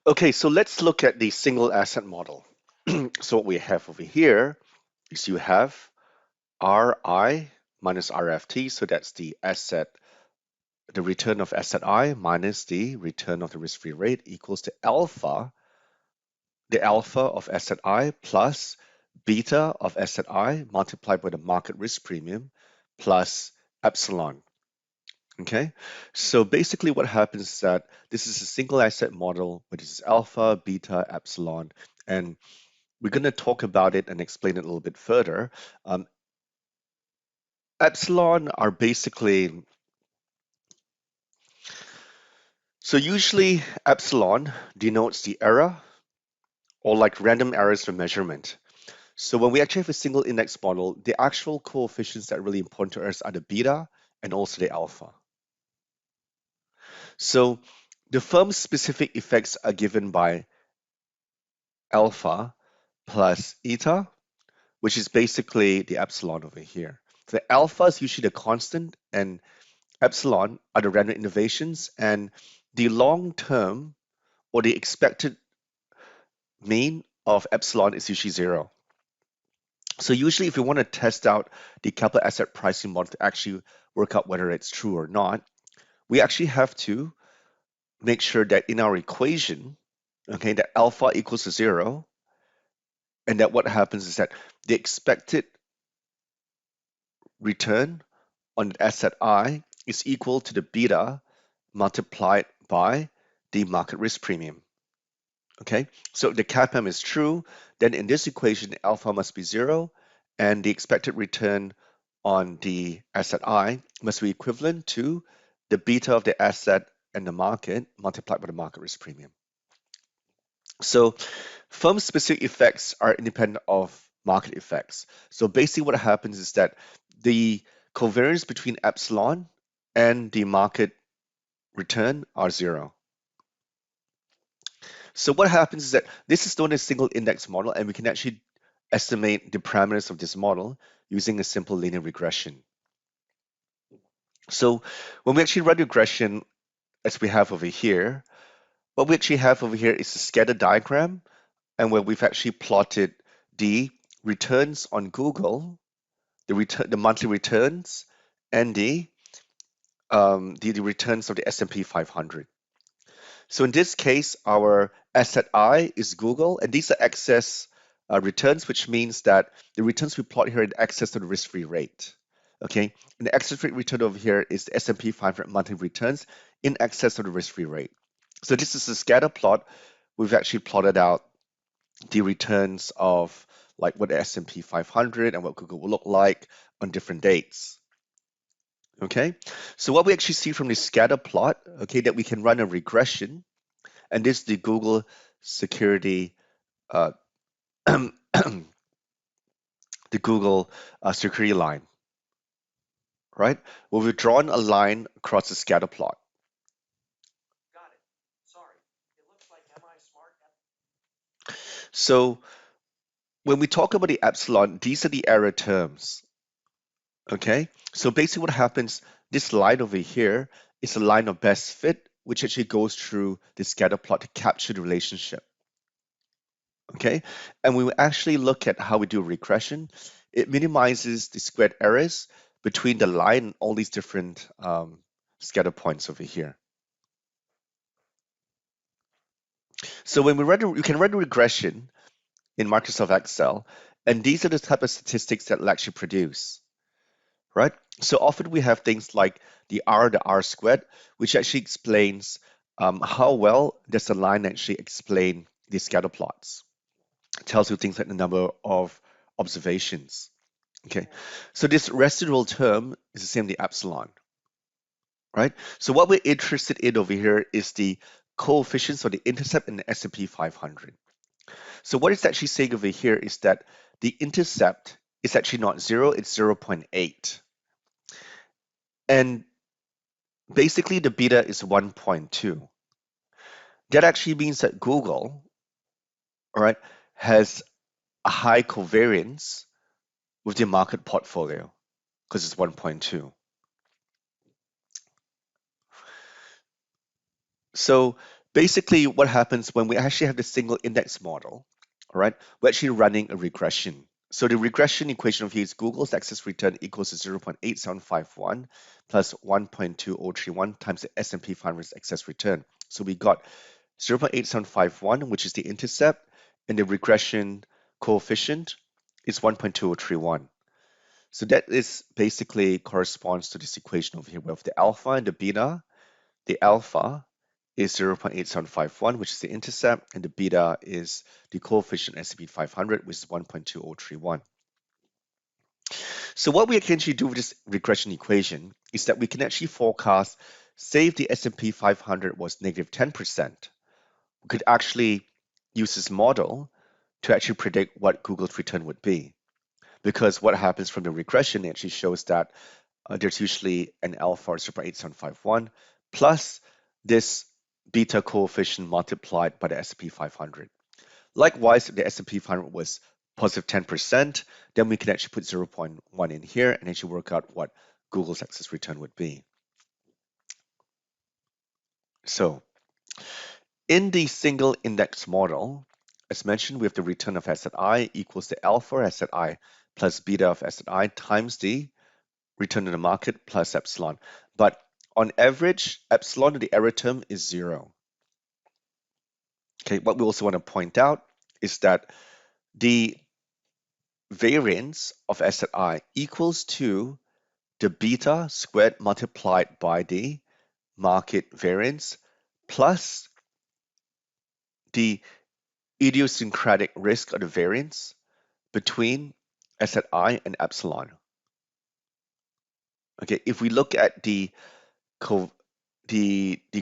Okay, so let's look at the single asset model. So what we have over here is you have RI minus RFT, so that's the return of asset I minus the return of the risk-free rate equals to alpha, the alpha of asset I plus beta of asset I multiplied by the market risk premium plus epsilon. Okay, so basically what happens is that this is a single asset model, which is alpha, beta, epsilon, and we're going to talk about it and explain it a little bit further. Epsilon are basically, so usually epsilon denotes the error or like random errors for measurement. So when we actually have a single index model, the actual coefficients that are really important to us are the beta and also the alpha. So the firm specific effects are given by alpha plus eta, which is basically the epsilon over here. So the alpha is usually the constant and epsilon are the random innovations, and the long term or the expected mean of epsilon is usually 0. So usually if we want to test out the capital asset pricing model to actually work out whether it's true or not, we actually have to make sure that in our equation, okay, that alpha equals to 0, and that what happens is that the expected return on asset I is equal to the beta multiplied by the market risk premium. Okay, so if the CAPM is true, then in this equation, alpha must be 0, and the expected return on the asset I must be equivalent to the beta of the asset and the market multiplied by the market risk premium. So firm-specific effects are independent of market effects. So basically what happens is that the covariance between epsilon and the market return are 0. So what happens is that this is known as single index model, and we can actually estimate the parameters of this model using a simple linear regression. So when we actually run regression, as we have over here, what we actually have over here is a scatter diagram, and where we've actually plotted the returns on Google, the monthly returns, and the returns of the S&P 500. So in this case, our asset I is Google, and these are excess returns, which means that the returns we plot here are in excess of the risk-free rate. Okay, and the excess rate return over here is the S&P 500 monthly returns in excess of the risk-free rate. So this is a scatter plot. We've actually plotted out the returns of like what the S&P 500 and what Google will look like on different dates. Okay, so what we actually see from this scatter plot, okay, that we can run a regression, and this is the Google security, the Google security line, right? Well, we've drawn a line across the scatter plot. Got it. Sorry. It looks like am I smart? So when we talk about the epsilon, these are the error terms. Okay, so basically what happens, this line over here is a line of best fit, which actually goes through the scatter plot to capture the relationship. Okay, and we will actually look at how we do regression. It minimizes the squared errors between the line and all these different scatter points over here. So when we can run a regression in Microsoft Excel, and these are the type of statistics that will actually produce. Right? So often we have things like the R squared, which actually explains how well does the line actually explain these scatter plots. It tells you things like the number of observations. Okay, so this residual term is the same as the epsilon, right? So what we're interested in over here is the coefficients of the intercept in the S&P 500. So what it's actually saying over here is that the intercept is actually not 0, it's 0.8. And basically the beta is 1.2. That actually means that Google, all right, has a high covariance with the market portfolio because it's 1.2. So basically what happens when we actually have the single index model, all right, we're actually running a regression. So the regression equation of here is Google's excess return equals to 0.8751 plus 1.2031 times the S&P 500's excess return. So we got 0.8751, which is the intercept, and the regression coefficient is 1.2031. So that is basically corresponds to this equation over here with the alpha and the beta. The alpha is 0.8751, which is the intercept, and the beta is the coefficient S&P 500, which is 1.2031. So what we can actually do with this regression equation is that we can actually forecast, say if the S&P 500 was negative 10%, we could actually use this model to actually predict what Google's return would be. Because what happens from the regression actually shows that there's usually an alpha of 0.8751 plus this beta coefficient multiplied by the S&P 500. Likewise, if the S&P 500 was positive 10%, then we can actually put 0.1 in here and actually work out what Google's excess return would be. So in the single index model, as mentioned, we have the return of asset I equals the alpha asset I plus beta of asset I times the return to the market plus epsilon. But on average, epsilon, the error term, is 0. Okay, what we also want to point out is that the variance of asset I equals to the beta squared multiplied by the market variance plus the idiosyncratic risk of the variance between asset I and epsilon. Okay, if we look at the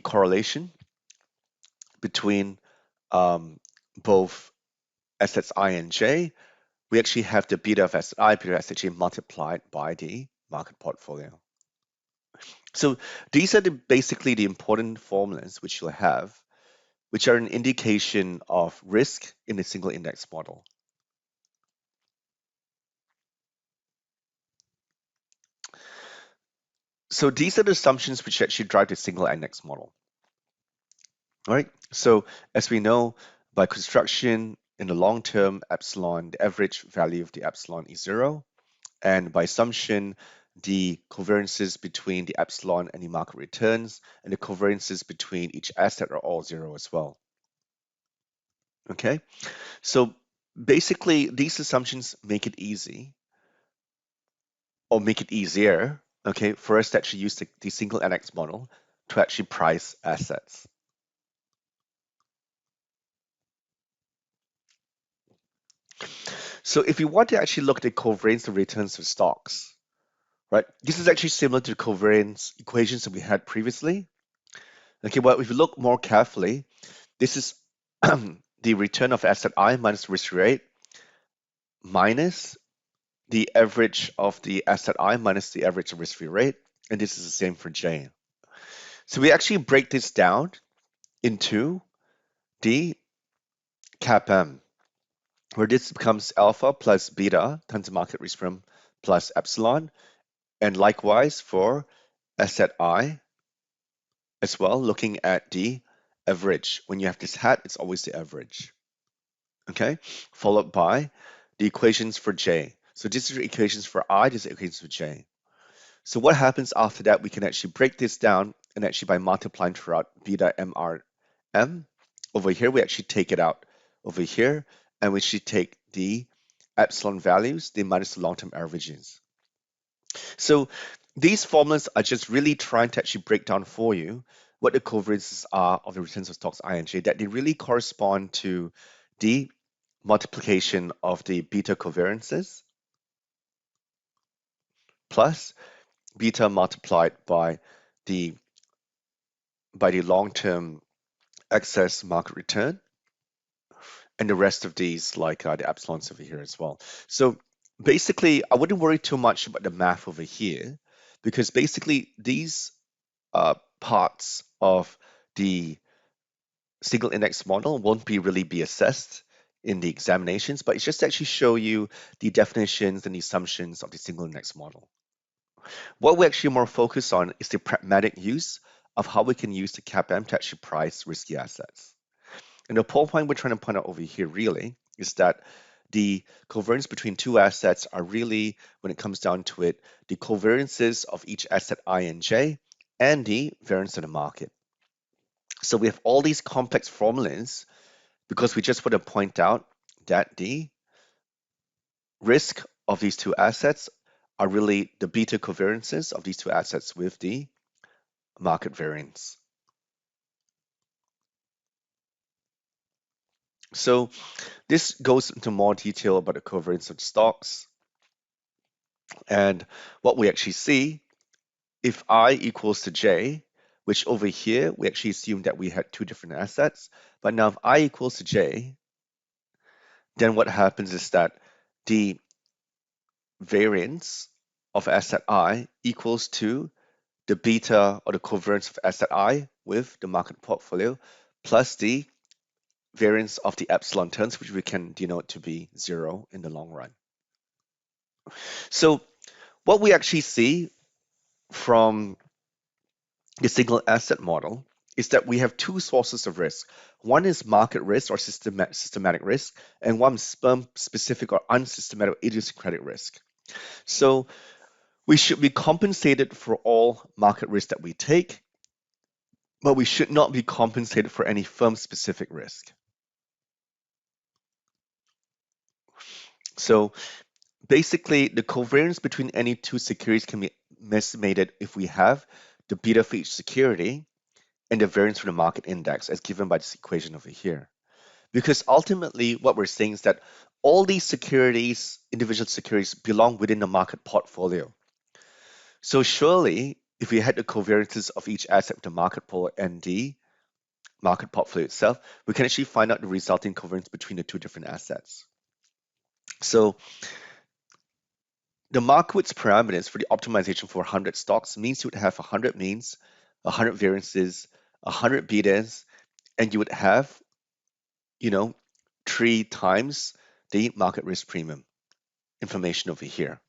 correlation between both assets I and J, we actually have the beta of asset I, beta of asset J multiplied by the market portfolio. So these are basically the important formulas which you'll have, which are an indication of risk in a single index model. So these are the assumptions which actually drive the single index model. All right, so as we know, by construction, in the long term, epsilon, the average value of the epsilon is 0. And by assumption, the covariances between the epsilon and the market returns and the covariances between each asset are all 0 as well. Okay, so basically these assumptions make it easy or make it easier, okay, for us to actually use the single index model to actually price assets. So if you want to actually look at the covariance of returns of stocks, right, this is actually similar to the covariance equations that we had previously. Okay, well, if you look more carefully, this is the return of asset I minus risk rate minus the average of the asset I minus the average of risk-free rate, and this is the same for J. So we actually break this down into the CAPM, where this becomes alpha plus beta times the market risk premium plus epsilon, and likewise for asset I as well, looking at the average. When you have this hat, it's always the average. Okay, followed by the equations for J. So these are the equations for I, these are the equations for J. So what happens after that, we can actually break this down and actually by multiplying throughout beta MRM, over here, we actually take it out over here, and we should take the epsilon values, they minus the long-term averages. So these formulas are just really trying to actually break down for you what the covariances are of the returns of stocks I and J, that they really correspond to the multiplication of the beta covariances plus beta multiplied by the long-term excess market return, and the rest of these like the epsilons over here as well. So basically, I wouldn't worry too much about the math over here, because basically these parts of the single index model won't really be assessed in the examinations, but it's just to actually show you the definitions and the assumptions of the single index model. What we actually more focus on is the pragmatic use of how we can use the CAPM to actually price risky assets. And the whole point we're trying to point out over here really is that the covariance between two assets are really, when it comes down to it, the covariances of each asset I and J and the variance of the market. So we have all these complex formulas because we just want to point out that the risk of these two assets are really the beta covariances of these two assets with the market variance. So this goes into more detail about the covariance of stocks. And what we actually see, if I equals to J, which over here, we actually assume that we had two different assets. But now if I equals to J, then what happens is that the variance of asset I equals to the beta or the covariance of asset I with the market portfolio plus the variance of the epsilon terms, which we can denote to be 0 in the long run. So what we actually see from the single asset model is that we have two sources of risk. One is market risk or systematic risk, and one is specific or unsystematic idiosyncratic risk. So we should be compensated for all market risk that we take, but we should not be compensated for any firm-specific risk. So basically, the covariance between any two securities can be estimated if we have the beta for each security and the variance from the market index as given by this equation over here. Because ultimately, what we're saying is that all these securities, individual securities, belong within the market portfolio. So surely, if we had the covariances of each asset with the market pool and the market portfolio itself, we can actually find out the resulting covariance between the two different assets. So the Markowitz parameters for the optimization for 100 stocks means you would have 100 means, 100 variances, 100 betas, and you would have, 3 times the market risk premium information over here,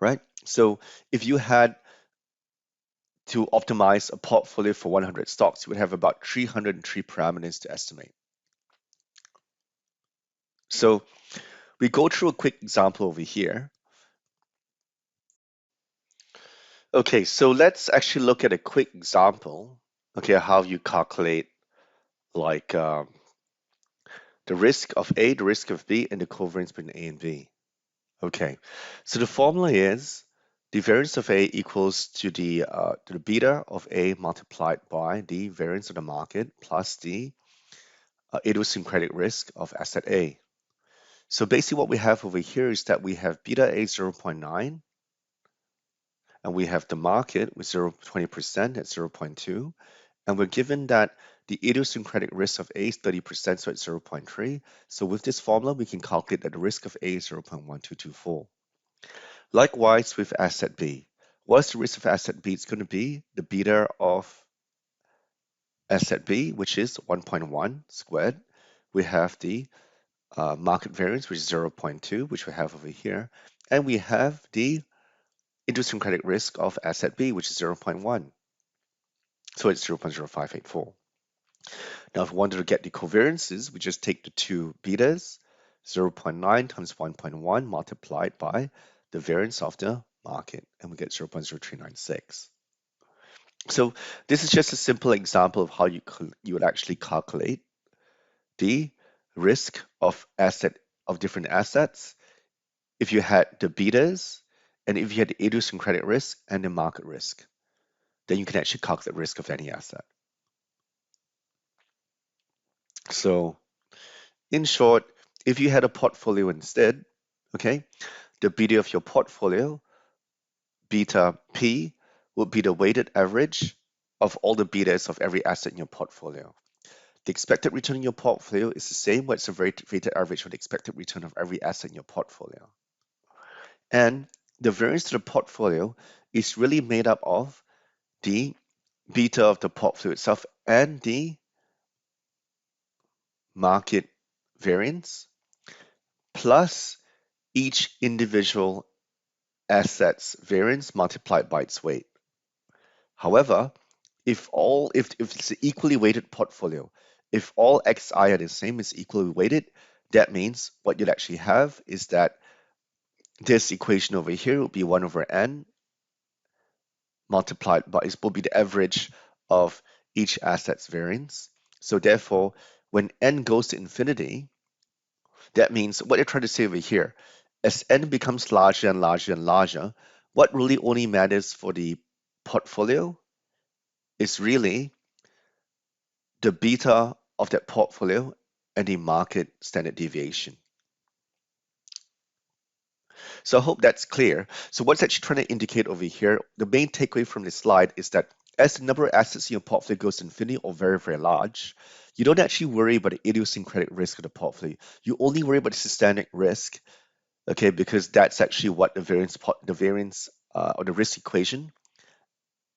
right? So if you had to optimize a portfolio for 100 stocks, you would have about 303 parameters to estimate. So we go through a quick example over here. Okay, so let's actually look at a quick example, okay, how you calculate like the risk of A, the risk of B, and the covariance between A and B. Okay, so the formula is the variance of A equals to the beta of A multiplied by the variance of the market plus the idiosyncratic risk of asset A. So basically what we have over here is that we have beta A 0.9, and we have the market with 20% at 0.2, and we're given that the idiosyncratic risk of A is 30%, so it's 0.3. So with this formula, we can calculate that the risk of A is 0.1224. Likewise with asset B. What's the risk of asset B? It's going to be the beta of asset B, which is 1.1 squared. We have the market variance, which is 0.2, which we have over here. And we have the idiosyncratic risk of asset B, which is 0.1. So it's 0.0584. Now, if we wanted to get the covariances, we just take the two betas, 0.9 times 1.1 multiplied by the variance of the market, and we get 0.0396. So this is just a simple example of how you would actually calculate the risk of different assets if you had the betas and if you had the idiosyncratic risk and the market risk. Then you can actually calculate the risk of any asset. So in short, if you had a portfolio instead, okay, the beta of your portfolio, beta P, would be the weighted average of all the betas of every asset in your portfolio. The expected return in your portfolio is the same, but it's a weighted average of the expected return of every asset in your portfolio. And the variance to the portfolio is really made up of the beta of the portfolio itself and the market variance plus each individual asset's variance multiplied by its weight. However, if it's an equally weighted portfolio, if all xi are the same, is equally weighted, that means what you'd actually have is that this equation over here will be 1 over n multiplied by, it will be the average of each asset's variance. So therefore, when n goes to infinity, that means what you're trying to say over here, as n becomes larger and larger and larger, what really only matters for the portfolio is really the beta of that portfolio and the market standard deviation. So I hope that's clear. So what's actually trying to indicate over here, the main takeaway from this slide is that as the number of assets in your portfolio goes to infinity or very, very large, you don't actually worry about the idiosyncratic risk of the portfolio. You only worry about the systemic risk, okay, because that's actually what the variance or the risk equation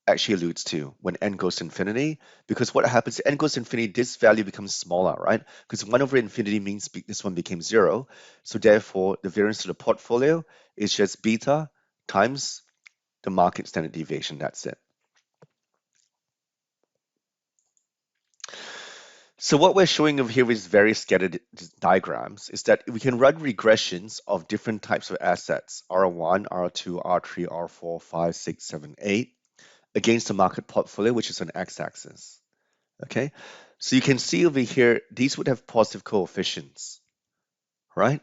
actually alludes to when n goes to infinity. Because what happens, n goes to infinity, this value becomes smaller, right? Because 1 over infinity means this one became 0. So therefore, the variance to the portfolio is just beta times the market standard deviation. That's it. So what we're showing over here is various scattered diagrams, is that we can run regressions of different types of assets, R1, R2, R3, R4, 5, 6, 7, 8, against the market portfolio, which is on x-axis. Okay, so you can see over here, these would have positive coefficients, right?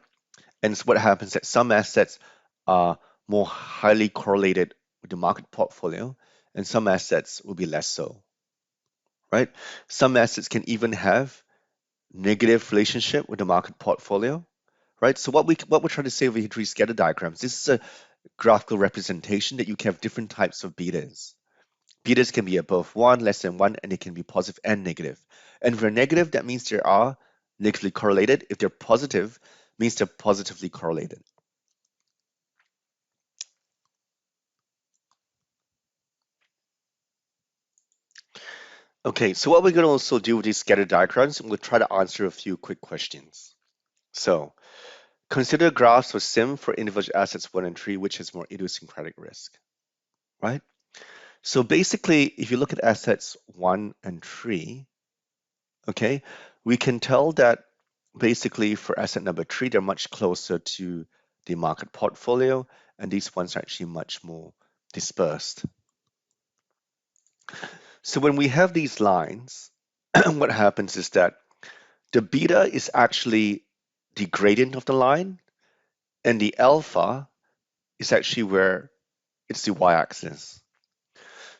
And so what happens that some assets are more highly correlated with the market portfolio, and some assets will be less so, right? Some assets can even have negative relationship with the market portfolio, right? So what we're trying to say over here through scatter diagrams, this is a graphical representation that you can have different types of betas. Betas can be above 1, less than 1, and it can be positive and negative. And if they're negative, that means they are negatively correlated. If they're positive, means they're positively correlated. Okay, so what we're going to also do with these scatter diagrams, we'll try to answer a few quick questions. So, consider graphs of SIM for individual assets 1 and 3, which has more idiosyncratic risk, right? So basically, if you look at assets 1 and 3, okay, we can tell that basically for asset number 3, they're much closer to the market portfolio, and these ones are actually much more dispersed. So when we have these lines, what happens is that the beta is actually the gradient of the line, and the alpha is actually where it's the y-axis.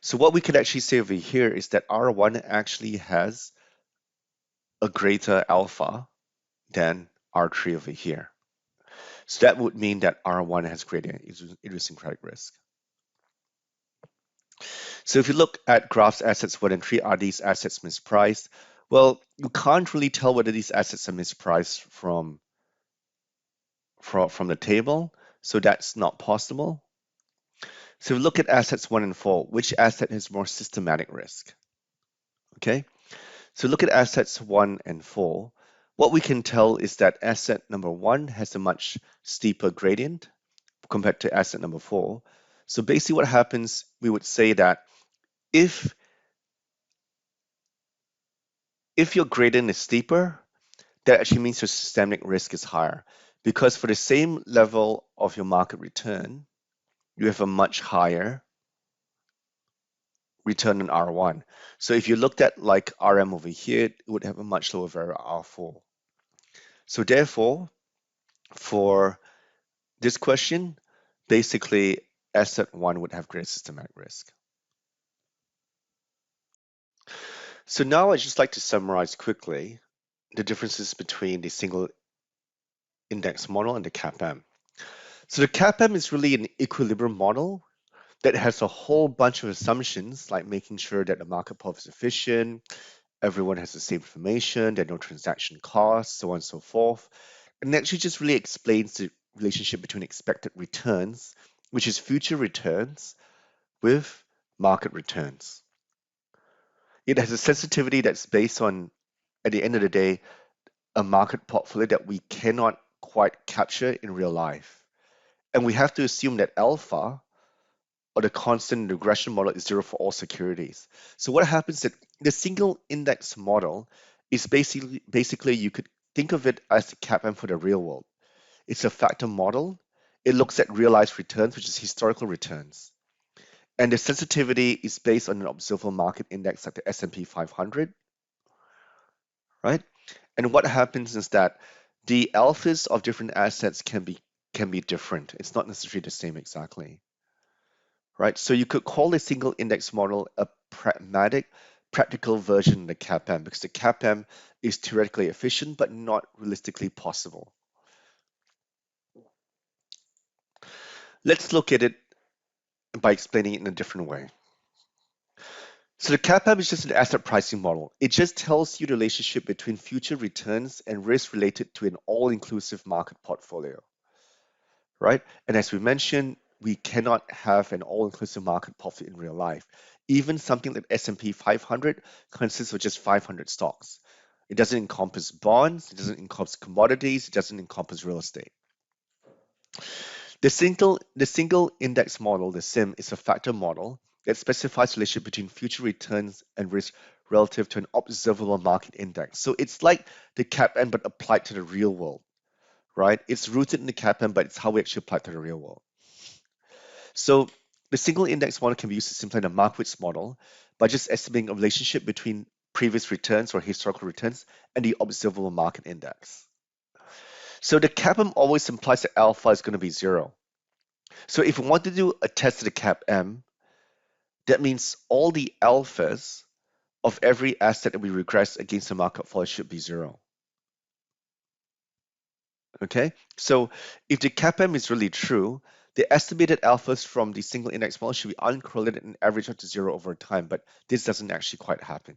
So what we can actually say over here is that R1 actually has a greater alpha than R3 over here. So that would mean that R1 has greater idiosyncratic risk. So if you look at graphs assets 1 and 3, are these assets mispriced? Well, you can't really tell whether these assets are mispriced from the table, so that's not possible. So if you look at assets 1 and 4, which asset has more systematic risk? Okay, so look at assets 1 and 4. What we can tell is that asset number 1 has a much steeper gradient compared to asset number 4. So basically what happens, we would say that if your gradient is steeper, that actually means your systemic risk is higher, because for the same level of your market return, you have a much higher return on R1. So if you looked at like RM over here, it would have a much lower value R4. So therefore, for this question, basically asset 1 would have greater systematic risk. So now I'd just like to summarize quickly the differences between the single index model and the CAPM. So the CAPM is really an equilibrium model that has a whole bunch of assumptions, like making sure that the market pulse is efficient, everyone has the same information, there are no transaction costs, so on and so forth. And it actually just really explains the relationship between expected returns, which is future returns, with market returns. It has a sensitivity that's based on, at the end of the day, a market portfolio that we cannot quite capture in real life. And we have to assume that alpha, or the constant regression model is zero for all securities. So what happens is that the single index model is basically you could think of it as the CAPM for the real world. It's a factor model. It looks at realized returns, which is historical returns. And the sensitivity is based on an observable market index like the S&P 500, right? And what happens is that the alphas of different assets can be different. It's not necessarily the same exactly, right? So you could call a single index model a practical version of the CAPM because the CAPM is theoretically efficient but not realistically possible. Let's look at it by explaining it in a different way. So the CAPM is just an asset pricing model. It just tells you the relationship between future returns and risk related to an all-inclusive market portfolio, right? And as we mentioned, we cannot have an all-inclusive market portfolio in real life. Even something like S&P 500 consists of just 500 stocks. It doesn't encompass bonds, it doesn't encompass commodities, it doesn't encompass real estate. The single index model, the SIM, is a factor model that specifies the relationship between future returns and risk relative to an observable market index. So it's like the CAPM but applied to the real world, right? It's rooted in the CAPM, but it's how we actually apply it to the real world. So the single index model can be used to simplify the Markowitz model by just estimating a relationship between previous returns or historical returns and the observable market index. So the CAPM always implies that alpha is going to be zero. So if we want to do a test of the CAPM, that means all the alphas of every asset that we regress against the market portfolio should be zero. Okay, so if the CAPM is really true, the estimated alphas from the single index model should be uncorrelated and average out to zero over time, but this doesn't actually quite happen.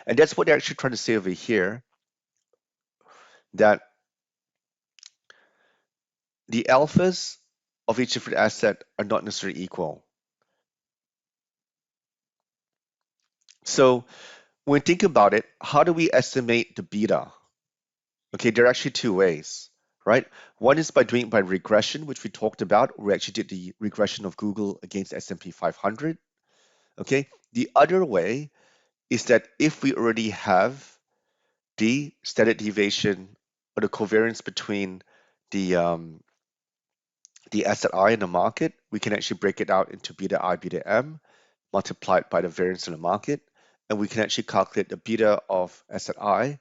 And that's what they're actually trying to say over here, that the alphas of each different asset are not necessarily equal. So when we think about it, how do we estimate the beta? Okay, there are actually two ways, right? One is by doing it by regression, which we talked about. We actually did the regression of Google against S&P 500. Okay, the other way is that if we already have the standard deviation or the covariance between the asset I and the market, we can actually break it out into beta I, beta M, multiplied by the variance in the market, and we can actually calculate the beta of asset I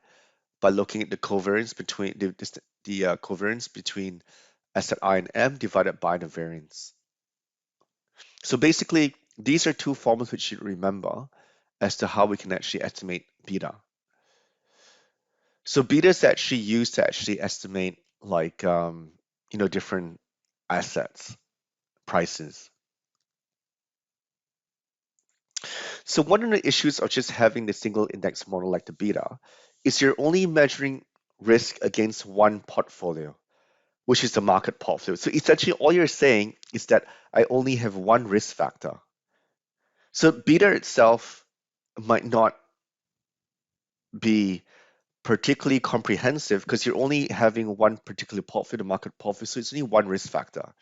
by looking at the covariance between the covariance between asset I and M divided by the variance. So basically, these are two formulas which you should remember as to how we can actually estimate beta. So beta is actually used to actually estimate like different assets prices. So one of the issues of just having the single index model like the beta is you're only measuring risk against one portfolio, which is the market portfolio. So essentially all you're saying is that I only have one risk factor. So beta itself might not be particularly comprehensive because you're only having one particular portfolio, the market portfolio, so it's only one risk factor.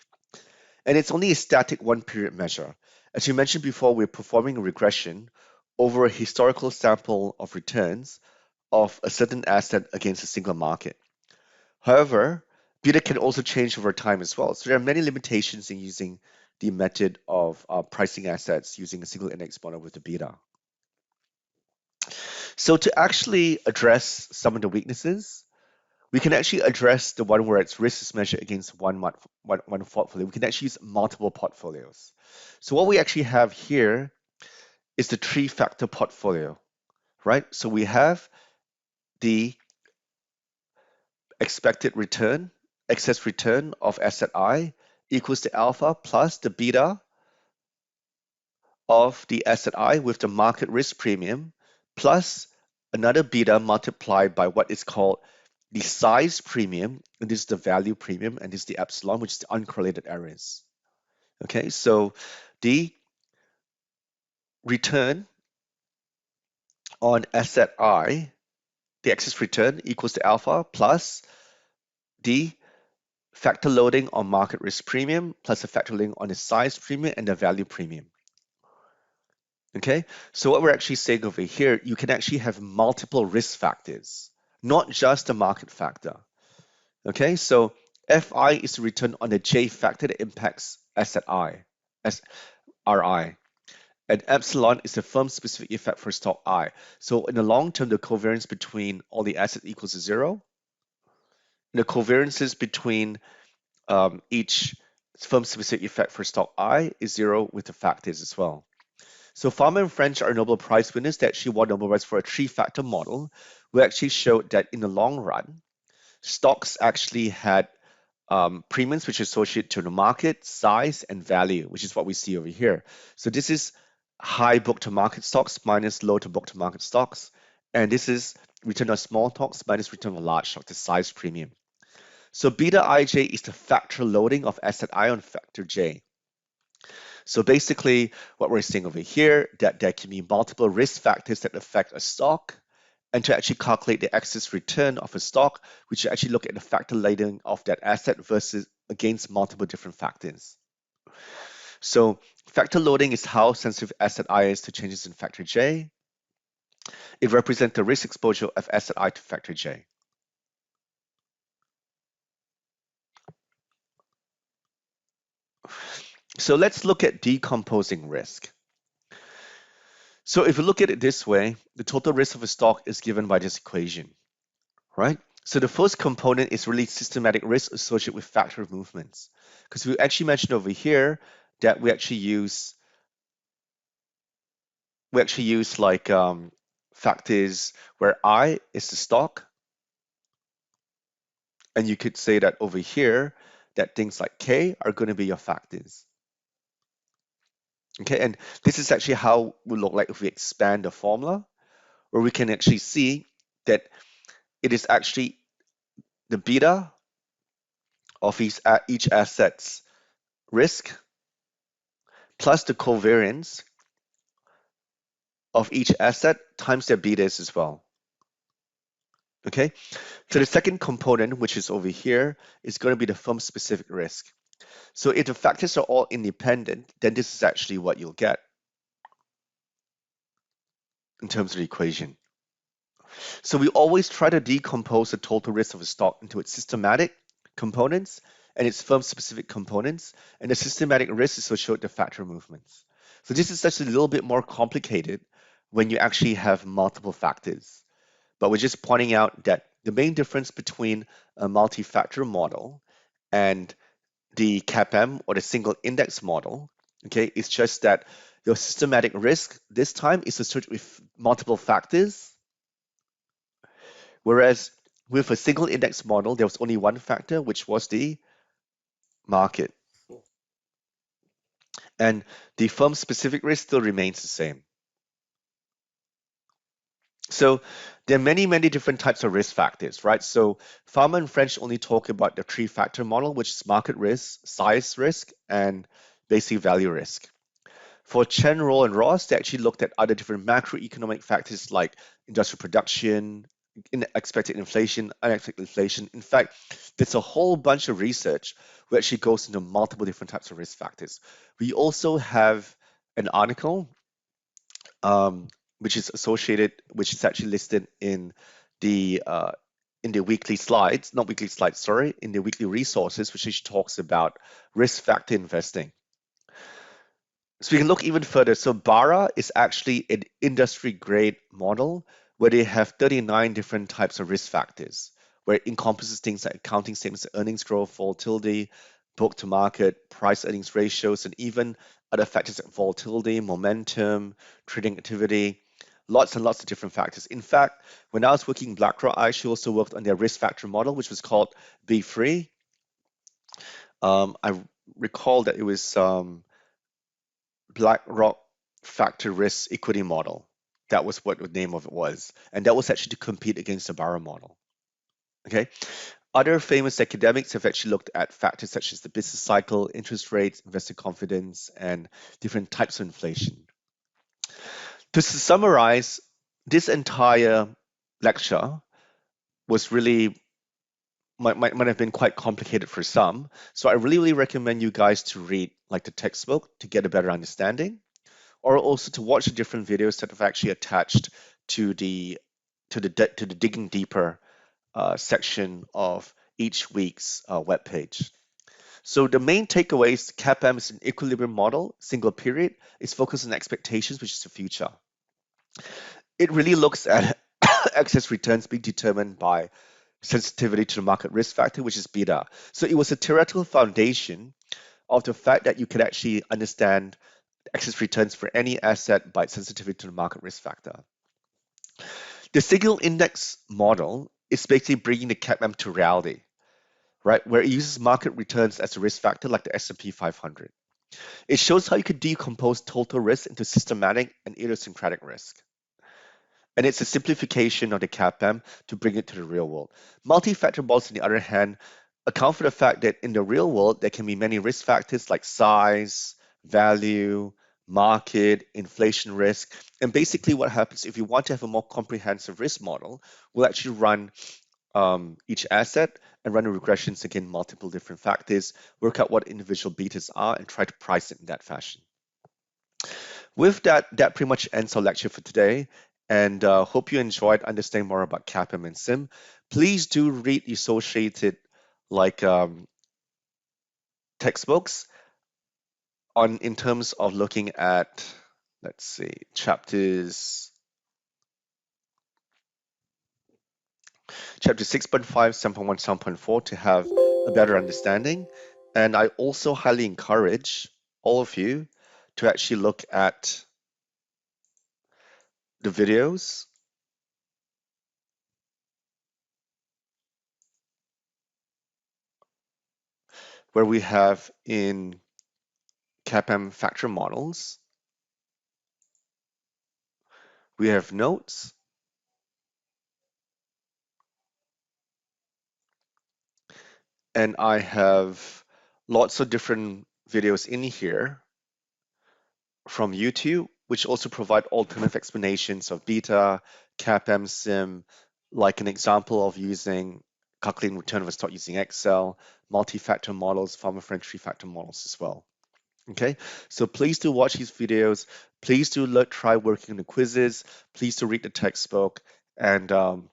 And it's only a static one period measure. As you mentioned before, we're performing a regression over a historical sample of returns of a certain asset against a single market. However, beta can also change over time as well. So there are many limitations in using the method of pricing assets using a single index model with the beta. So to actually address some of the weaknesses, we can actually address the one where its risk is measured against one portfolio. We can actually use multiple portfolios. So what we actually have here is the three-factor portfolio, right? So we have the expected return, excess return of asset I equals the alpha plus the beta of the asset I with the market risk premium plus another beta multiplied by what is called the size premium, and this is the value premium, and this is the epsilon, which is the uncorrelated errors. Okay, so the return on asset I, the excess return equals the alpha plus the factor loading on market risk premium plus a factor loading on the size premium and the value premium. Okay, so what we're actually saying over here, you can actually have multiple risk factors, not just a market factor. Okay, so Fi is the return on the J factor that impacts asset I, as RI. And epsilon is the firm-specific effect for stock I. So in the long term, the covariance between all the assets equals to 0. And the covariances between each firm-specific effect for stock I is 0 with the factors as well. So Farmer and French are Nobel Prize winners that actually won Nobel Prize for a three-factor model, who actually showed that in the long run, stocks actually had premiums which are associated to the market, size, and value, which is what we see over here. So this is high book to market stocks minus low to book to market stocks. And this is return on small stocks minus return on large stocks, the size premium. So beta ij is the factor loading of asset I on factor J. So basically what we're seeing over here, that there can be multiple risk factors that affect a stock, and to actually calculate the excess return of a stock, we should actually look at the factor loading of that asset versus against multiple different factors. So factor loading is how sensitive asset I is to changes in factor J. It represents the risk exposure of asset I to factor J. So let's look at decomposing risk. So if you look at it this way, the total risk of a stock is given by this equation, right? So the first component is really systematic risk associated with factor movements. Because we actually mentioned over here that we actually use like factors where I is the stock, and you could say that over here that things like K are going to be your factors. Okay, and this is actually how it would look like if we expand the formula, where we can actually see that it is actually the beta of each asset's risk plus the covariance of each asset times their betas as well. Okay, so the second component, which is over here, is going to be the firm-specific risk. So if the factors are all independent, then this is actually what you'll get in terms of the equation. So we always try to decompose the total risk of a stock into its systematic components and its firm-specific components, and the systematic risk is associated with the factor movements. So this is just a little bit more complicated when you actually have multiple factors. But we're just pointing out that the main difference between a multi-factor model and the CAPM or the single index model, okay, is just that your systematic risk this time is associated with multiple factors, whereas with a single index model, there was only one factor, which was the market. And the firm-specific risk still remains the same. So there are many, many different types of risk factors, right? So Farmer and French only talk about the three-factor model, which is market risk, size risk, and basic value risk. For Chen, Roll, and Ross, they actually looked at other different macroeconomic factors like industrial production, expected inflation, unexpected inflation. In fact, there's a whole bunch of research which actually goes into multiple different types of risk factors. We also have an article which is associated, which is actually listed in the weekly slides, not weekly slides, sorry, in the weekly resources, which actually talks about risk factor investing. So we can look even further. So BARA is actually an industry grade model where they have 39 different types of risk factors, where it encompasses things like accounting statements, earnings growth, volatility, book to market, price earnings ratios, and even other factors like volatility, momentum, trading activity, lots and lots of different factors. In fact, when I was working in BlackRock, I actually also worked on their risk factor model, which was called Be Free. I recall that it was BlackRock Factor Risk Equity Model. That was what the name of it was. And that was actually to compete against the Barra model. Okay. Other famous academics have actually looked at factors such as the business cycle, interest rates, investor confidence, and different types of inflation. To summarize, this entire lecture was really might have been quite complicated for some. So I really recommend you guys to read like the textbook to get a better understanding, or also to watch the different videos that have actually attached to the digging deeper section of each week's web page. So the main takeaways: CAPM is an equilibrium model, single period. It's focused on expectations, which is the future. It really looks at excess returns being determined by sensitivity to the market risk factor, which is beta. So it was a theoretical foundation of the fact that you could actually understand excess returns for any asset by its sensitivity to the market risk factor. The signal index model is basically bringing the CAPM to reality, right? Where it uses market returns as a risk factor like the S&P 500. It shows how you could decompose total risk into systematic and idiosyncratic risk. And it's a simplification of the CAPM to bring it to the real world. Multi-factor models, on the other hand, account for the fact that in the real world, there can be many risk factors like size, value, market, inflation risk. And basically what happens if you want to have a more comprehensive risk model, we'll actually run each asset and run the regressions against multiple different factors, work out what individual betas are, and try to price it in that fashion. With that, that pretty much ends our lecture for today, and hope you enjoyed understanding more about CAPM and SIM. Please do read the associated like textbooks in terms of looking at, let's see, chapters 6.5, 7.1, 7.4 to have a better understanding. And I also highly encourage all of you to actually look at the videos where we have in CAPM factor models, we have notes, and I have lots of different videos in here from YouTube, which also provide alternative explanations of beta, CAPM, SIM, like an example of using calculating return of a stock using Excel, multi-factor models, farmer-friendly three-factor models as well. Okay, so please do watch these videos. Please do try working on the quizzes. Please do read the textbook. And when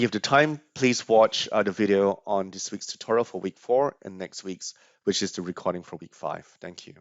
you have the time, please watch the video on this week's tutorial for week 4 and next week's, which is the recording for week 5. Thank you.